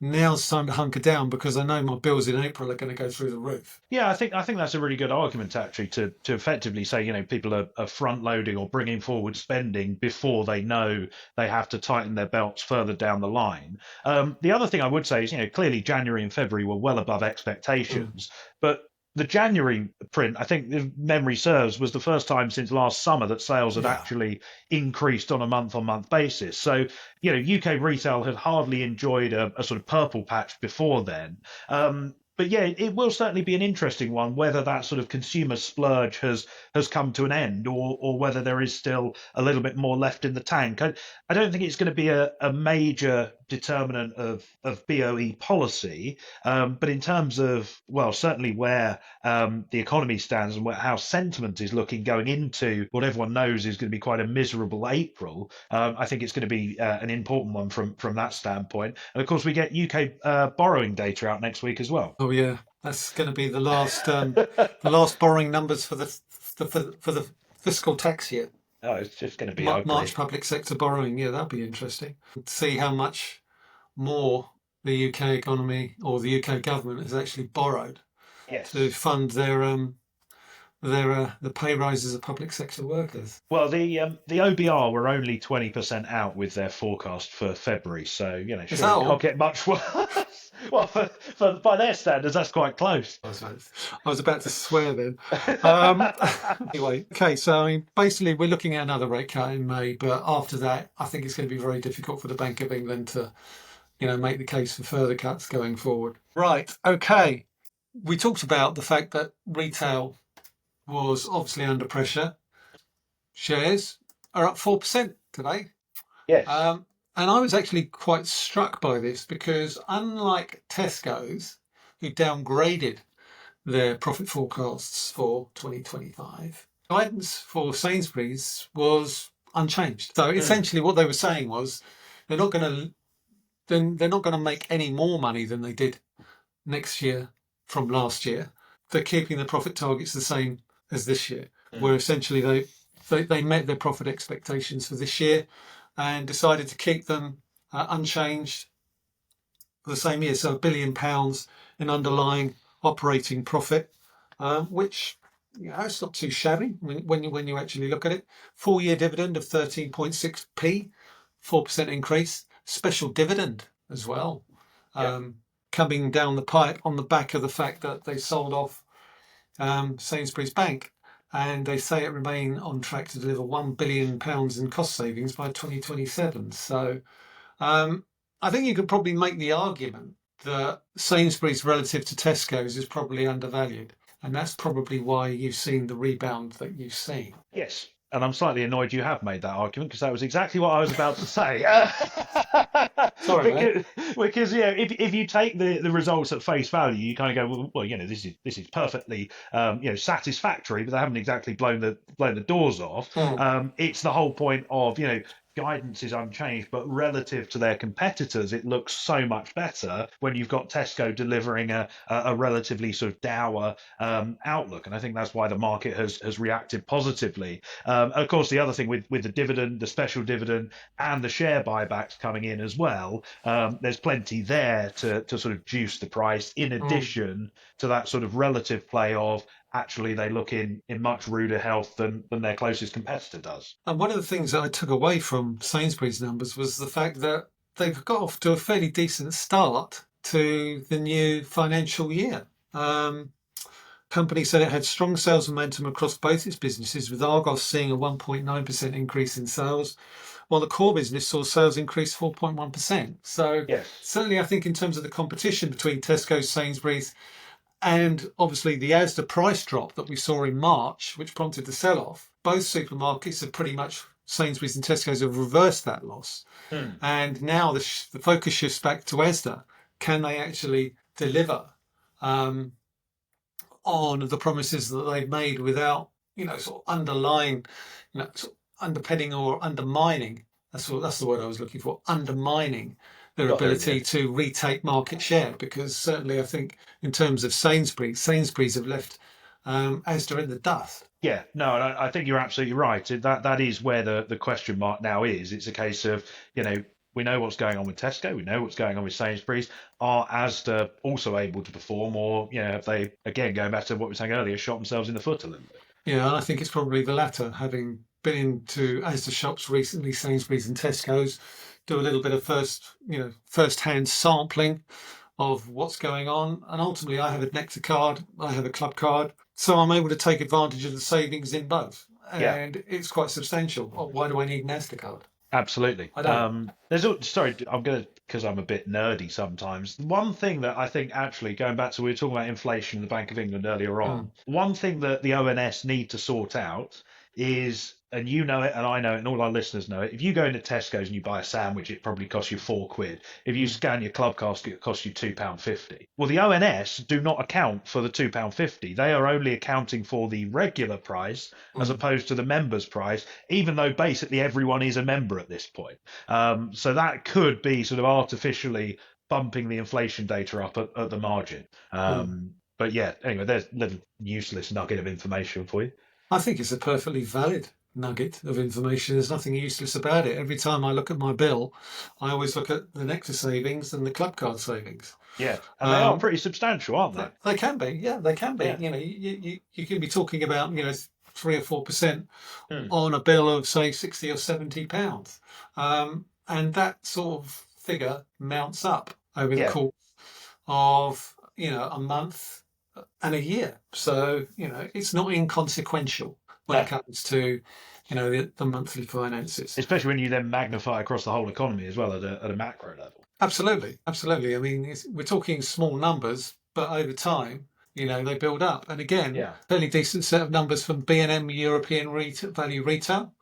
A: Now it's time to hunker down because I know my bills in April are going to go through the roof.
B: Yeah, I think that's a really good argument actually to effectively say, people are front loading or bringing forward spending before they know they have to tighten their belts further down the line. The other thing I would say is, clearly January and February were well above expectations, but the January print, I think, if memory serves, was the first time since last summer that sales had
A: Yeah.
B: actually increased on a month-on-month basis. So, UK retail had hardly enjoyed a sort of purple patch before then. But yeah, it will certainly be an interesting one whether that sort of consumer splurge has come to an end, or whether there is still a little bit more left in the tank. I don't think it's going to be a major determinant of BOE policy, but in terms of, well, certainly where the economy stands and how sentiment is looking going into what everyone knows is going to be quite a miserable April, I think it's going to be an important one from that standpoint. And of course, we get UK borrowing data out next week as well.
A: Oh yeah, that's going to be the last borrowing numbers for the fiscal tax year.
B: Oh, it's just going to be ugly.
A: March public sector borrowing. Yeah, that'll be interesting. See how much more the UK economy or the UK government has actually borrowed
B: Yes.
A: to fund the pay rises of public sector workers.
B: Well, the OBR were only 20% out with their forecast for February, so surely it can't get much worse. Well, for by their standards, that's quite close.
A: I was about to swear then. Anyway, okay, so I mean, basically, we're looking at another rate cut in May, but after that, I think it's going to be very difficult for the Bank of England to, make the case for further cuts going forward. Right. Okay. We talked about the fact that retail was obviously under pressure. Shares are up 4% today.
B: Yes.
A: And I was actually quite struck by this because, unlike Tesco's, who downgraded their profit forecasts for 2025, guidance for Sainsbury's was unchanged. So essentially, what they were saying was they're not going to make any more money than they did next year from last year. They're keeping the profit targets the same as this year, where essentially they met their profit expectations for this year and decided to keep them unchanged for the same year. So £1 billion in underlying operating profit, which it's not too shabby when you actually look at it. 4-year dividend of 13.6p, 4% increase. Special dividend as well, coming down the pipe on the back of the fact that they sold off Sainsbury's Bank, and they say it remain on track to deliver £1 billion in cost savings by 2027. So I think you could probably make the argument that Sainsbury's relative to Tesco's is probably undervalued, and that's probably why you've seen the rebound that you've seen.
B: Yes. And I'm slightly annoyed you have made that argument, because that was exactly what I was about to say.
A: Sorry,
B: because if you take the results at face value, you kind of go, well, this is perfectly satisfactory, but they haven't exactly blown the doors off. It's the whole point of guidance is unchanged, but relative to their competitors, it looks so much better when you've got Tesco delivering a relatively sort of dour outlook. And I think that's why the market has reacted positively. Of course, the other thing with the dividend, the special dividend, and the share buybacks coming in as well, there's plenty there to sort of juice the price, in addition to that sort of relative play of actually they look in much ruder health than their closest competitor does.
A: And one of the things that I took away from Sainsbury's numbers was the fact that they've got off to a fairly decent start to the new financial year. Company said it had strong sales momentum across both its businesses, with Argos seeing a 1.9% increase in sales, while the core business saw sales increase 4.1%. So certainly I think in terms of the competition between Tesco, Sainsbury's, and obviously the Asda price drop that we saw in March, which prompted the sell-off, both supermarkets have pretty much, Sainsbury's and Tesco's, have reversed that loss. And now the focus shifts back to Asda. Can they actually deliver on the promises that they've made without, sort of underlying, sort of underpinning or undermining, that's the word I was looking for, undermining their
B: Got there in the
A: ability
B: end.
A: to retake market share, because certainly I think in terms of Sainsbury's have left Asda in the dust.
B: Yeah, no, and I think you're absolutely right. That is where the question mark now is. It's a case of, we know what's going on with Tesco, we know what's going on with Sainsbury's. Are Asda also able to perform, or have they, again, going back to what we were saying earlier, shot themselves in the foot a little bit?
A: Yeah, and I think it's probably the latter. Having been into Asda shops recently, Sainsbury's and Tesco's, do a little bit of first-hand sampling of what's going on. And ultimately, I have a Nectar card, I have a club card, so I'm able to take advantage of the savings in both.
B: Yeah.
A: And it's quite substantial. Oh, why do I need an Asda card?
B: Absolutely.
A: I don't.
B: Sorry, I'm gonna because I'm a bit nerdy sometimes. One thing that I think actually going back to we were talking about inflation in the Bank of England earlier on.
A: Mm,
B: One thing that the ONS need to sort out is, and you know it, and I know it, and all our listeners know it. If you go into Tesco's and you buy a sandwich, it probably costs you £4. If you
A: mm,
B: scan your club card, it costs you £2.50. Well, the ONS do not account for the £2.50. They are only accounting for the regular price as
A: mm,
B: opposed to the members price, even though basically everyone is a member at this point. So that could be sort of artificially bumping the inflation data up at the margin.
A: mm.
B: But yeah, anyway, there's a little useless nugget of information for you.
A: I think it's a perfectly valid nugget of information. There's nothing useless about it. Every time I look at my bill, I always look at the Nectar savings and the club card savings.
B: Yeah, and they are
A: Um,
B: pretty substantial, aren't they?
A: they can be, yeah, they can be.
B: Yeah.
A: You can be talking about 3 or 4%
B: Mm.
A: on a bill of say £60 or £70, and that sort of figure mounts up over the
B: Yeah.
A: course of a month and a year. So it's not inconsequential when it
B: No.
A: comes to the monthly finances.
B: Especially when you then magnify across the whole economy as well at a macro level.
A: Absolutely, absolutely. I mean, we're talking small numbers, but over time, they build up. And again,
B: Yeah.
A: fairly decent set of numbers from B&M European Value Retail.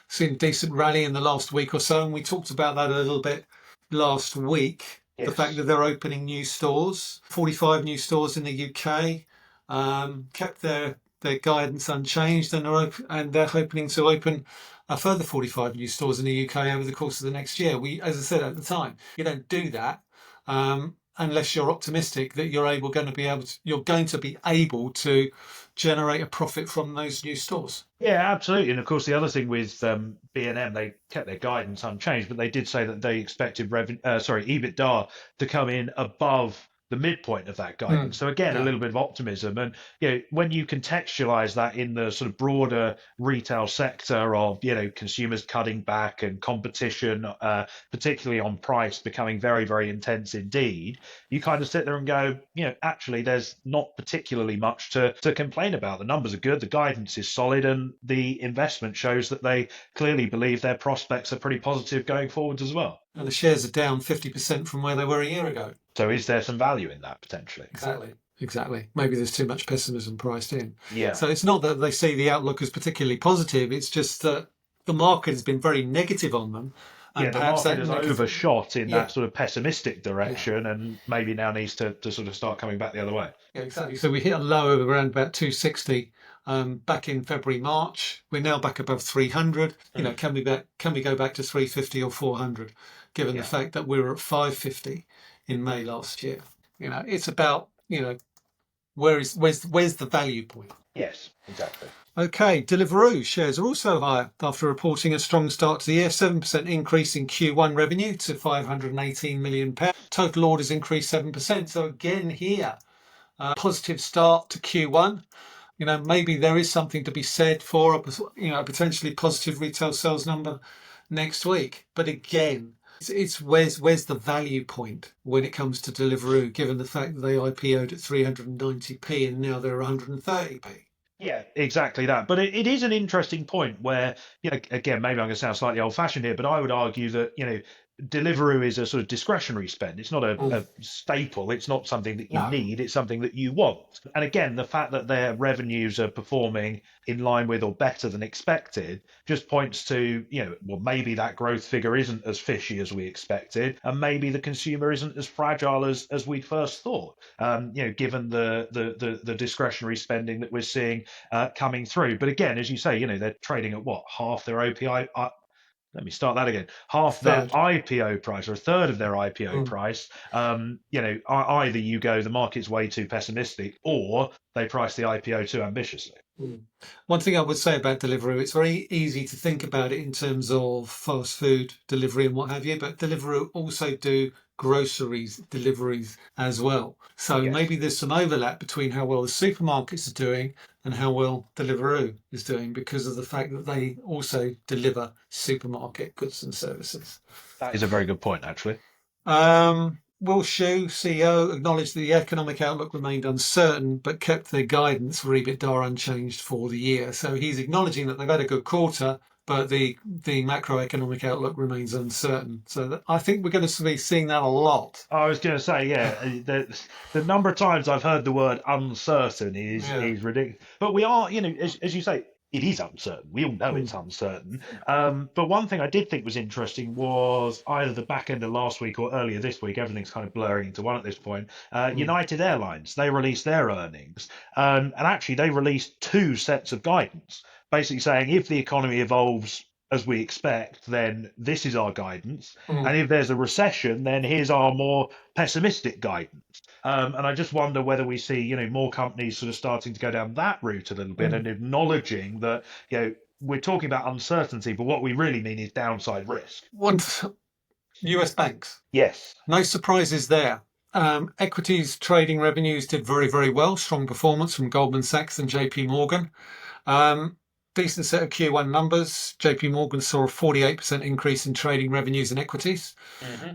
A: Seen a decent rally in the last week or so, and we talked about that a little bit last week. The fact
B: Yes.
A: that they're opening new stores, 45 new stores in the UK, kept their guidance unchanged, and they're hoping to open a further 45 new stores in the UK over the course of the next year. As I said at the time, you don't do that unless you're optimistic that you're going to be able to generate a profit from those new stores.
B: Yeah, absolutely. And of course, the other thing with B&M, they kept their guidance unchanged, but they did say that they expected EBITDA to come in above the midpoint of that guidance.
A: Mm,
B: So again, a
A: yeah.
B: little bit of optimism. And when you contextualize that in the sort of broader retail sector of consumers cutting back and competition, particularly on price, becoming very, very intense indeed, you kind of sit there and go, actually, there's not particularly much to complain about. The numbers are good, the guidance is solid, and the investment shows that they clearly believe their prospects are pretty positive going forwards as well.
A: And the shares are down 50% from where they were a year ago.
B: So is there some value in that potentially?
A: Exactly. Exactly. Maybe there's too much pessimism priced in.
B: Yeah.
A: So it's not that they see the outlook as particularly positive. It's just that the market has been very negative on them,
B: Yeah,
A: and
B: the
A: perhaps
B: market
A: that
B: has
A: negative.
B: overshot in
A: Yeah.
B: that sort of pessimistic
A: Yeah.
B: direction and maybe now needs to sort of start coming back the other way.
A: Yeah. Exactly. So we hit a low of around about 260 back in February, March. We're now back above 300.
B: Mm.
A: Can we go back to 350 or 400? Given the
B: Yeah.
A: fact that we were at 550 in May last year. It's about where's the value point?
B: Yes, exactly.
A: Okay, Deliveroo shares are also higher after reporting a strong start to the year. 7% increase in Q1 revenue to £518 million. Total orders increased 7%. So again here, a positive start to Q1. Maybe there is something to be said for a potentially positive retail sales number next week. But again, it's where's the value point when it comes to Deliveroo, given the fact that they IPO'd at 390p and now they're 130p.
B: Yeah, exactly that. But it is an interesting point where, again, maybe I'm going to sound slightly old-fashioned here, but I would argue that, Deliveroo is a sort of discretionary spend. It's not
A: Mm,
B: a staple. It's not something that you
A: no.
B: need. It's something that you want. And again, the fact that their revenues are performing in line with or better than expected just points to, well, maybe that growth figure isn't as fishy as we expected, and maybe the consumer isn't as fragile as we'd first thought. Given the discretionary spending that we're seeing coming through. But again, as you say, they're trading at what, half their OPI let me start that again. Half their
A: Third.
B: IPO price, or a third of their IPO
A: Mm.
B: price. Either you go, the market's way too pessimistic, or they price the IPO too ambitiously.
A: One thing I would say about Deliveroo, it's very easy to think about it in terms of fast food delivery and what have you, but Deliveroo also do groceries deliveries as well. So
B: Yes.
A: maybe there's some overlap between how well the supermarkets are doing and how well Deliveroo is doing because of the fact that they also deliver supermarket goods and services.
B: That is a very good point, actually.
A: Will Shu, CEO, acknowledged that the economic outlook remained uncertain, but kept their guidance for EBITDA unchanged for the year. So he's acknowledging that they've had a good quarter, but the macroeconomic outlook remains uncertain. So I think we're going to be seeing that a lot.
B: I was going to say, yeah, the number of times I've heard the word uncertain
A: Yeah.
B: is ridiculous. But we are, as you say, it is uncertain. We all know
A: Mm,
B: it's uncertain. But one thing I did think was interesting was either the back end of last week or earlier this week. Everything's kind of blurring into one at this point.
A: mm,
B: United Airlines, they released their earnings, and actually they released two sets of guidance, basically saying if the economy evolves as we expect, then this is our guidance.
A: mm.
B: And if there's a recession, then here's our more pessimistic guidance. And I just wonder whether we see, more companies sort of starting to go down that route a little bit
A: Mm.
B: and acknowledging that, we're talking about uncertainty, but what we really mean is downside risk.
A: One, US banks.
B: Yes.
A: No surprises there. Equities trading revenues did very, very well. Strong performance from Goldman Sachs and JP Morgan. Um, Decent set of Q1 numbers. JP Morgan saw a 48% increase in trading revenues in equities.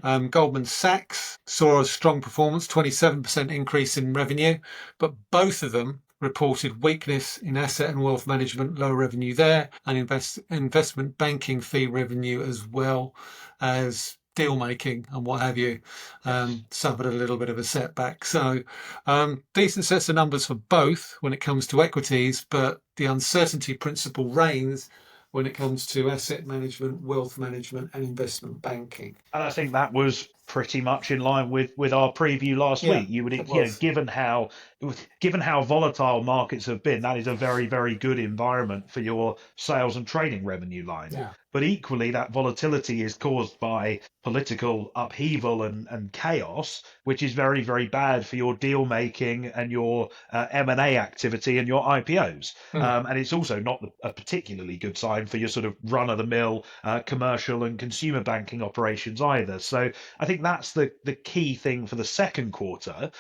B: Hmm.
A: Goldman Sachs saw a strong performance, 27% increase in revenue, but both of them reported weakness in asset and wealth management, low revenue there, and investment banking fee revenue as well as deal making and what have you,
B: Yes.
A: suffered a little bit of a setback. So decent sets of numbers for both when it comes to equities, but the uncertainty principle reigns when it comes to asset management, wealth management, and investment banking.
B: And I think that was pretty much in line with our preview last
A: Yeah,
B: week. You would,
A: it was.
B: given how volatile markets have been, that is a very, very good environment for your sales and trading revenue lines.
A: Yeah.
B: But equally, that volatility is caused by political upheaval and chaos, which is very, very bad for your deal making and your M&A activity and your IPOs.
A: Mm.
B: And it's also not a particularly good sign for your sort of run of the mill commercial and consumer banking operations either. So I think that's the key thing for the second quarter.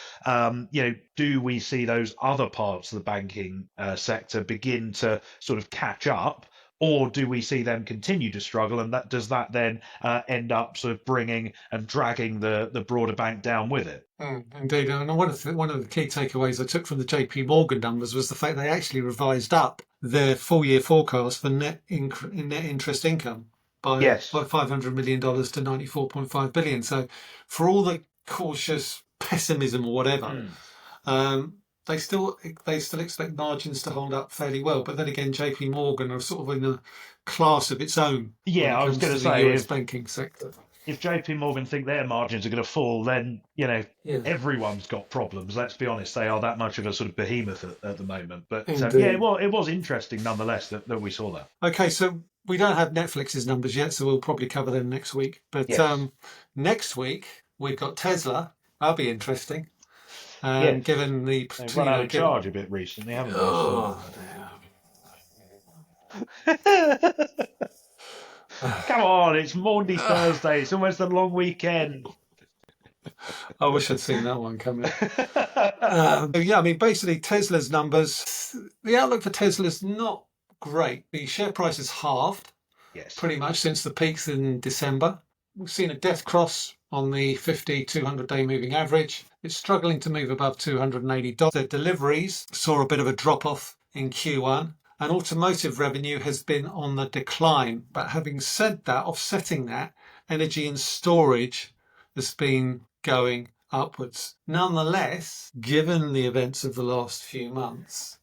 B: Do we see those other parts of the banking sector begin to sort of catch up? Or do we see them continue to struggle, and does that then end up sort of bringing and dragging the broader bank down with it?
A: Indeed, and one of the key takeaways I took from the JP Morgan numbers was the fact they actually revised up their full year forecast for net interest income by
B: Yes.
A: $500 million to 94.5 billion. So, for all the cautious pessimism or whatever,
B: Mm.
A: um, they still expect margins to hold up fairly well. But then again, JP Morgan are sort of in a class of its own when
B: Yeah,
A: it
B: I was
A: comes
B: going
A: to
B: to
A: the
B: say
A: US
B: if
A: banking sector.
B: if JP Morgan think their margins are going to fall, then
A: Yeah,
B: everyone's got problems. Let's be honest; they are that much of a sort of behemoth at the moment. But yeah,
A: indeed.
B: it was interesting nonetheless that we saw that.
A: Okay, so we don't have Netflix's numbers yet, so we'll probably cover them next week. But
B: Yes,
A: next week we've got Tesla. That'll be interesting.
B: yes,
A: Given the,
B: they've run out of
A: given.
B: charge a bit recently, haven't they? So.
A: Oh,
B: Come on, it's Maundy Thursday. It's almost a long weekend.
A: I wish I'd seen that one coming. Yeah, I mean, basically, Tesla's numbers, the outlook for Tesla's not great. The share price has halved
B: Yes.
A: pretty much since the peaks in December. We've seen a death cross on the 50, 200-day moving average. It's struggling to move above $280. The deliveries saw a bit of a drop off in Q1, and automotive revenue has been on the decline. But having said that, offsetting that, energy and storage has been going upwards. Nonetheless, given the events of the last few months,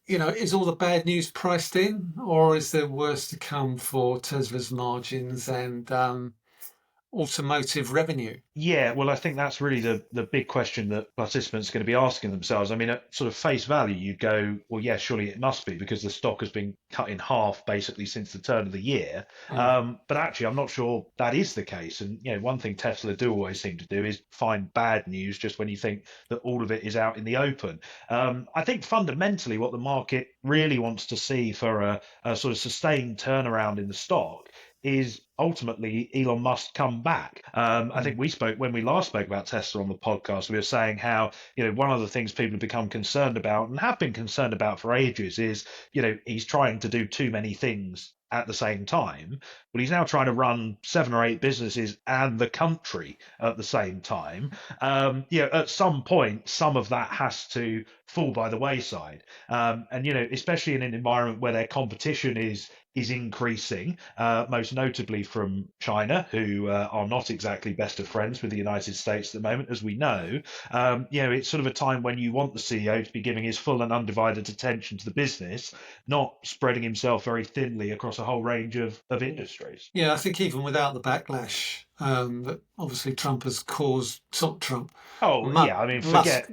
A: is all the bad news priced in, or is there worse to come for Tesla's margins and automotive revenue?
B: Yeah, well, I think that's really the big question that participants are going to be asking themselves. I mean, at sort of face value, you'd go, well, yeah, surely it must be because the stock has been cut in half basically since the turn of the year.
A: Mm.
B: But actually, I'm not sure that is the case. And one thing Tesla do always seem to do is find bad news just when you think that all of it is out in the open. I think fundamentally, what the market really wants to see for a sort of sustained turnaround in the stock is ultimately Elon Musk come back. I think
A: Mm.
B: we spoke when we last spoke about Tesla on the podcast. We were saying how one of the things people have become concerned about and have been concerned about for ages is he's trying to do too many things at the same time. Well, he's now trying to run 7 or 8 businesses and the country at the same time. At some point, some of that has to fall by the wayside. And especially in an environment where their competition is increasing, most notably from China, who are not exactly best of friends with the United States at the moment, as we know. It's sort of a time when you want the CEO to be giving his full and undivided attention to the business, not spreading himself very thinly across a whole range of industries.
A: Yeah, I think even without the backlash that obviously Trump has caused, not Trump,
B: Oh, yeah, I mean,
A: Musk,
B: forget.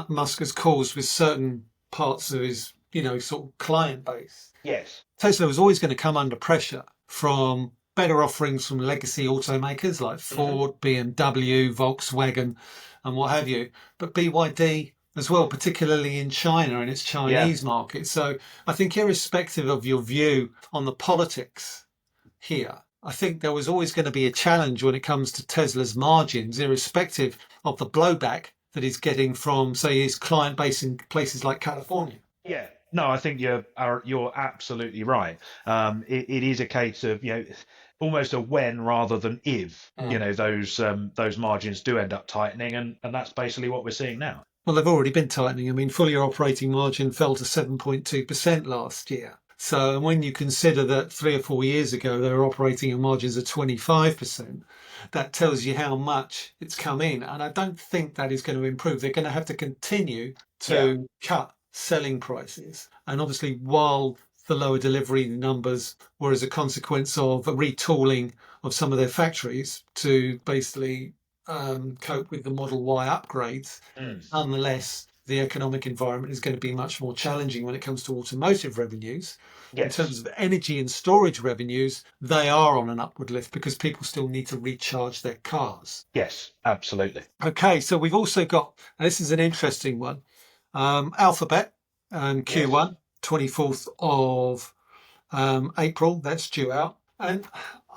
A: Musk has caused with certain parts of his, sort of client base.
B: Yes.
A: Tesla was always going to come under pressure from better offerings from legacy automakers like
B: Hmm.
A: Ford, BMW, Volkswagen, and what have you. But BYD as well, particularly in China and its
B: Yeah.
A: Chinese market. So I think, irrespective of your view on the politics here, I think there was always going to be a challenge when it comes to Tesla's margins, irrespective of the blowback that he's getting from, say, his client base in places like California.
B: Yeah, no, I think you're absolutely right. It is a case of almost a when rather than if
A: Mm.
B: those margins do end up tightening, and that's basically what we're seeing now.
A: Well, they've already been tightening. I mean, full year operating margin fell to 7.2% last year. So when you consider that 3 or 4 years ago they were operating in margins of 25%, that tells you how much it's come in. And I don't think that is going to improve. They're going to have to continue
B: Yeah.
A: to cut selling prices. And obviously, while the lower delivery numbers were as a consequence of a retooling of some of their factories to basically cope with the Model Y upgrades,
B: Mm.
A: nonetheless, the economic environment is going to be much more challenging when it comes to automotive revenues. In terms
B: Yes.
A: of energy and storage revenues, they are on an upward lift because people still need to recharge their cars.
B: Yes. Absolutely.
A: Okay, so we've also got, and this is an interesting one, Alphabet,
B: Yes.
A: Q1, 24th of April, that's due out. And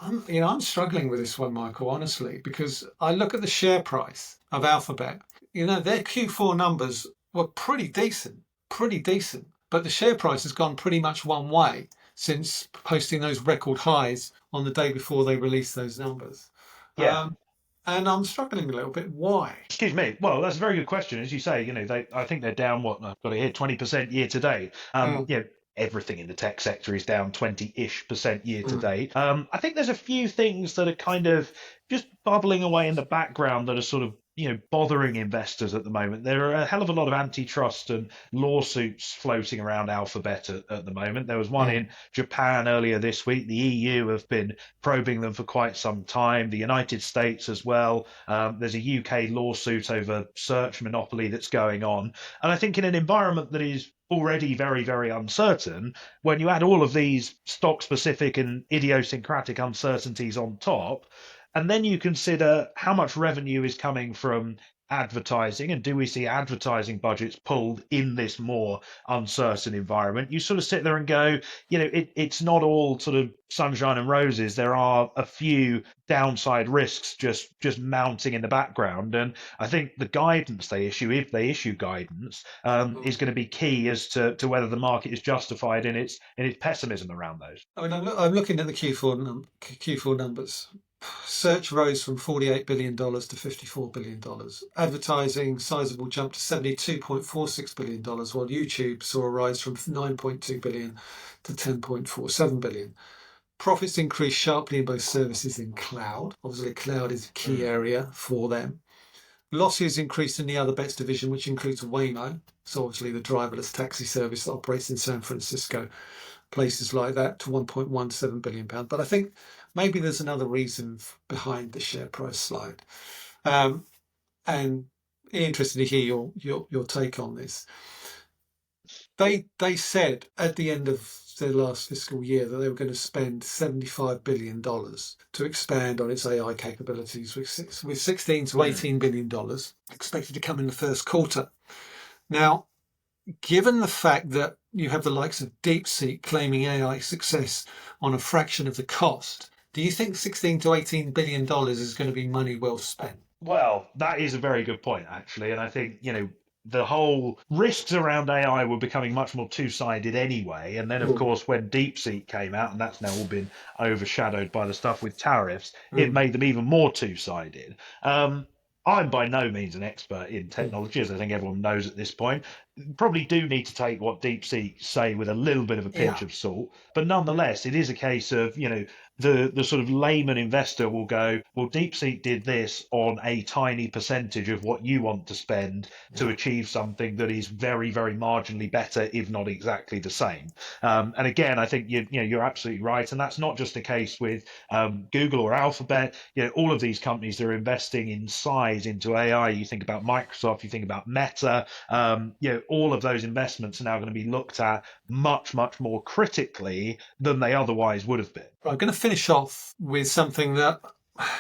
A: I'm struggling with this one, Michael, honestly, because I look at the share price of Alphabet. Their Q4 numbers were pretty decent, pretty decent. But the share price has gone pretty much one way since posting those record highs on the day before they released those numbers.
B: Yeah.
A: Um, and I'm struggling a little bit. Why?
B: Excuse me. Well, that's a very good question. As you say, I think they're down what I've got it here, 20% year to date.
A: Mm,
B: Everything in the tech sector is down 20-ish% year to
A: mm,
B: date. I think there's a few things that are kind of just bubbling away in the background that are sort of bothering investors at the moment. There are a hell of a lot of antitrust and lawsuits floating around Alphabet at the moment. There was one
A: mm,
B: in Japan earlier this week. The EU have been probing them for quite some time. The United States as well. There's a UK lawsuit over search monopoly that's going on. And I think in an environment that is already very, very uncertain, when you add all of these stock specific and idiosyncratic uncertainties on top, and then you consider how much revenue is coming from advertising, and do we see advertising budgets pulled in this more uncertain environment? You sort of sit there and go, it's not all sort of sunshine and roses. There are a few downside risks just mounting in the background, and I think the guidance they issue, if they issue guidance, is
A: mm.
B: going to be key as to whether the market is justified in its pessimism around those.
A: I mean, I'm looking at the Q4 numbers. Search rose from $48 billion to $54 billion. Advertising, sizable jump to $72.46 billion, while YouTube saw a rise from $9.2 billion to $10.47 billion. Profits increased sharply in both services and cloud. Obviously, cloud is a key
B: Mm.
A: area for them. Losses increased in the other bets division, which includes Waymo, so obviously the driverless taxi service that operates in San Francisco, places like that, to £1.17 billion. But I think maybe there's another reason behind the share price slide. And interested to hear your take on this. They said at the end of their last fiscal year that they were going to spend $75 billion to expand on its AI capabilities, with $16 to $18 billion expected to come in the first quarter. Now, given the fact that you have the likes of DeepSeek claiming AI success on a fraction of the cost, do you think $16 to $18 billion is going to be money well spent?
B: Well, that is a very good point, actually. And I think, the whole risks around AI were becoming much more two-sided anyway. And then, of course, when DeepSeek came out, and that's now all been overshadowed by the stuff with tariffs, it made them even more two-sided. I'm by no means an expert in technology, as I think everyone knows at this point. Probably do need to take what DeepSeek say with a little bit of a pinch of salt. But nonetheless, it is a case of, the sort of layman investor will go, well, DeepSeek did this on a tiny percentage of what you want to spend to achieve something that is very, very marginally better, if not exactly the same. And again, I think you're absolutely right, and that's not just the case with Google or Alphabet. All of these companies that are investing in size into AI. You think about Microsoft, you think about Meta. All of those investments are now going to be looked at much, much more critically than they otherwise would have been.
A: I'm going to finish off with something that,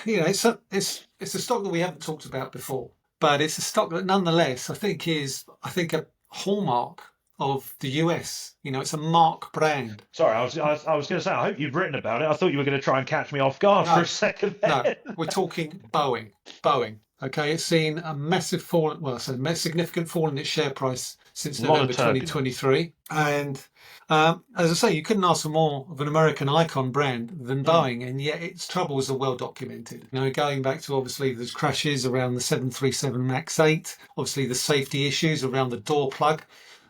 A: it's a stock that we haven't talked about before, but it's a stock that nonetheless I think a hallmark of the US. It's a mark brand.
B: Sorry, I was going to say, I hope you'd written about it. I thought you were going to try and catch me off guard for a second.
A: No, we're talking Boeing. Boeing. Okay, it's seen a massive fall, a significant fall in its share price since November 2023. And as I say, you couldn't ask for more of an American icon brand than Boeing, and yet its troubles are well documented. Going back to obviously those crashes around the 737 MAX 8, obviously the safety issues around the door plug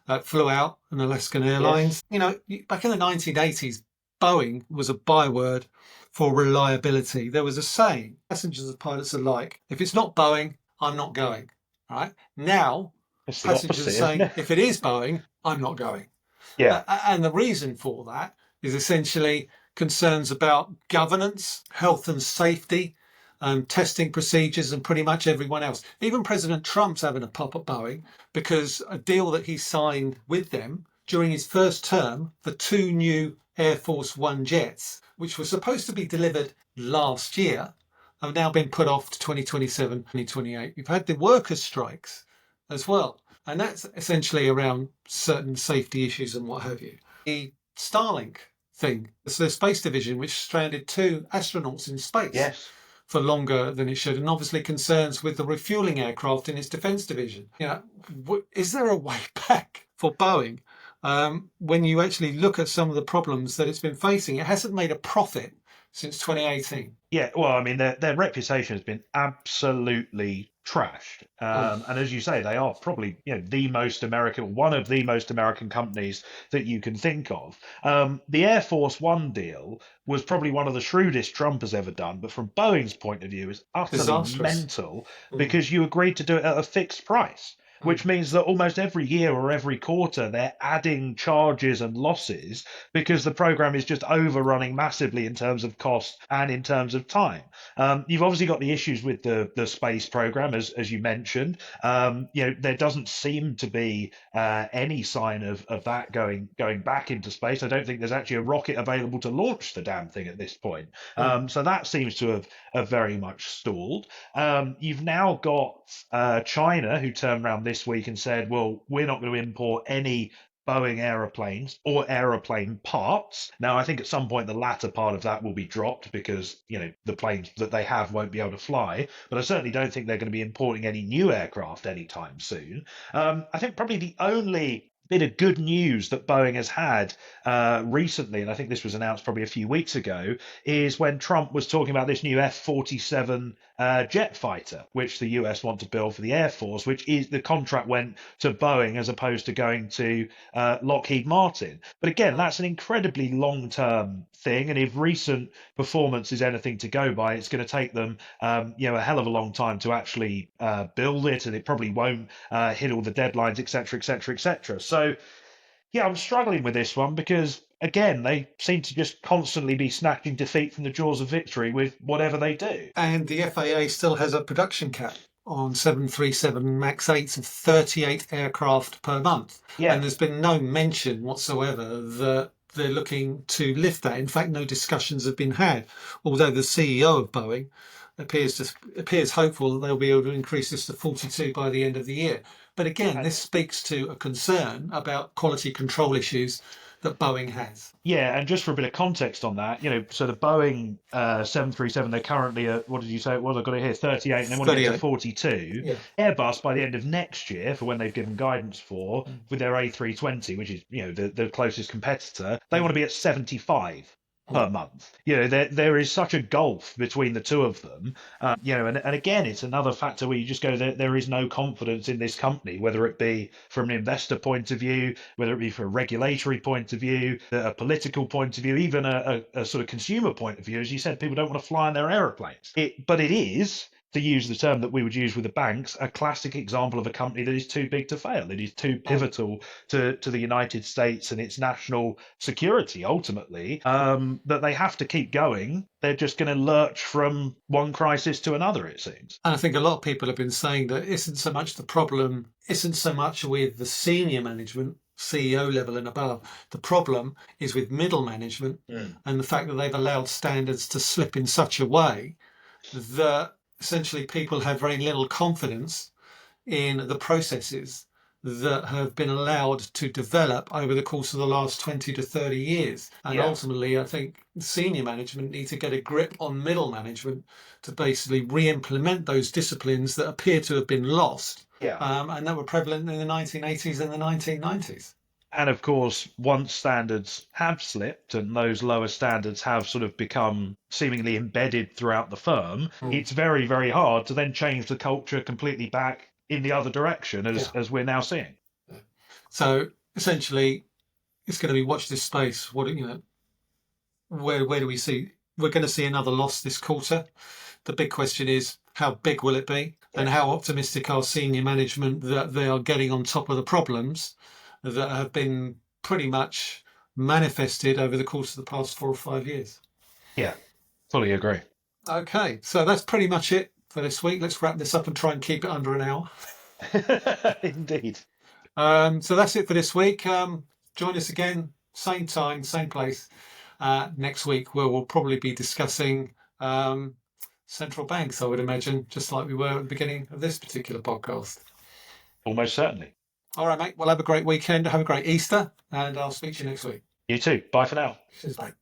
A: that flew out in Alaskan Airlines. Yes. Back in the 1980s, Boeing was a byword for reliability. There was a saying, passengers and pilots alike, if it's not Boeing, I'm not going. Right? Now, passengers are saying, if it is Boeing, I'm not going.
B: Yeah.
A: And the reason for that is essentially concerns about governance, health and safety, testing procedures, and pretty much everyone else. Even President Trump's having a pop at Boeing because a deal that he signed with them during his first term for 2 new Air Force One jets, which were supposed to be delivered last year, have now been put off to 2027, 2028. We've had the workers' strikes as well. And that's essentially around certain safety issues and what have you. The Starlink thing, it's the space division, which stranded 2 astronauts in space for longer than it should, and obviously concerns with the refueling aircraft in its defense division. Is there a way back for Boeing when you actually look at some of the problems that it's been facing? It hasn't made a profit since 2018.
B: Yeah, well, I mean, their reputation has been absolutely trashed. And as you say, they are probably one of the most American companies that you can think of. The Air Force One deal was probably one of the shrewdest Trump has ever done, but from Boeing's point of view, is utterly mental because you agreed to do it at a fixed price. Which means that almost every year or every quarter, they're adding charges and losses because the program is just overrunning massively in terms of cost and in terms of time. You've obviously got the issues with the space program, as you mentioned. There doesn't seem to be any sign of that going back into space. I don't think there's actually a rocket available to launch the damn thing at this point. So that seems to have very much stalled. You've now got China, who turned around this week and said, well, we're not going to import any Boeing aeroplanes or aeroplane parts. Now, I think at some point the latter part of that will be dropped because, the planes that they have won't be able to fly. But I certainly don't think they're going to be importing any new aircraft anytime soon. I think probably the only bit of good news that Boeing has had recently, and I think this was announced probably a few weeks ago, is when Trump was talking about this new F-47 jet fighter, which the US want to build for the Air Force, which is the contract went to Boeing as opposed to going to Lockheed Martin. But again, that's an incredibly long-term thing, and if recent performance is anything to go by, it's going to take them a hell of a long time to actually build it, and it probably won't hit all the deadlines, etc., etc., etc. So Yeah, I'm struggling with this one because, again, they seem to just constantly be snatching defeat from the jaws of victory with whatever they do.
A: And the FAA still has a production cap on 737 MAX 8s of 38 aircraft per month.
B: Yeah,
A: And there's been no mention whatsoever that they're looking to lift that. In fact, no discussions have been had, although the CEO of Boeing appears hopeful that they'll be able to increase this to 42 by the end of the year. But again,
B: and
A: this speaks to a concern about quality control issues that Boeing has.
B: yeah, and just for a bit of context on that, so the Boeing 737, they're currently at, what did you say it was? I've got it here, 38, and they want to get to
A: 38.
B: 42.
A: Yeah.
B: Airbus, by the end of next year, for when they've given guidance for, with their A320, which is, the closest competitor, they want to be at 75 per month. There is such a gulf between the two of them. And again, it's another factor where you just go, there is no confidence in this company, whether it be from an investor point of view, whether it be from a regulatory point of view, a political point of view, even a sort of consumer point of view. As you said, people don't want to fly in their aeroplanes. But it is, to use the term that we would use with the banks, a classic example of a company that is too big to fail. It is too pivotal to the United States and its national security, ultimately, that they have to keep going. They're just going to lurch from one crisis to another, it seems.
A: And I think a lot of people have been saying that isn't so much the problem, isn't so much with the senior management, CEO level and above. The problem is with middle management and the fact that they've allowed standards to slip in such a way that essentially people have very little confidence in the processes that have been allowed to develop over the course of the last 20 to 30 years. And
B: Yeah.
A: ultimately, I think senior management need to get a grip on middle management to basically re-implement those disciplines that appear to have been lost
B: Yeah.
A: and that were prevalent in the 1980s and the 1990s.
B: And of course, once standards have slipped and those lower standards have sort of become seemingly embedded throughout the firm, it's very, very hard to then change the culture completely back in the other direction, as we're now seeing.
A: So essentially, it's going to be watch this space. Where do we see? We're going to see another loss this quarter. The big question is how big will it be, and how optimistic are senior management that they are getting on top of the problems that have been pretty much manifested over the course of the past 4 or 5 years.
B: Yeah, fully agree.
A: Okay, so that's pretty much it for this week. Let's wrap this up and try and keep it under an hour.
B: Indeed.
A: So that's it for this week. Join us again, same time, same place, next week, where we'll probably be discussing central banks, I would imagine, just like we were at the beginning of this particular podcast.
B: Almost certainly.
A: All right, mate. Well, have a great weekend. Have a great Easter, and I'll speak to you next week.
B: You too. Bye for now.
A: Cheers, mate.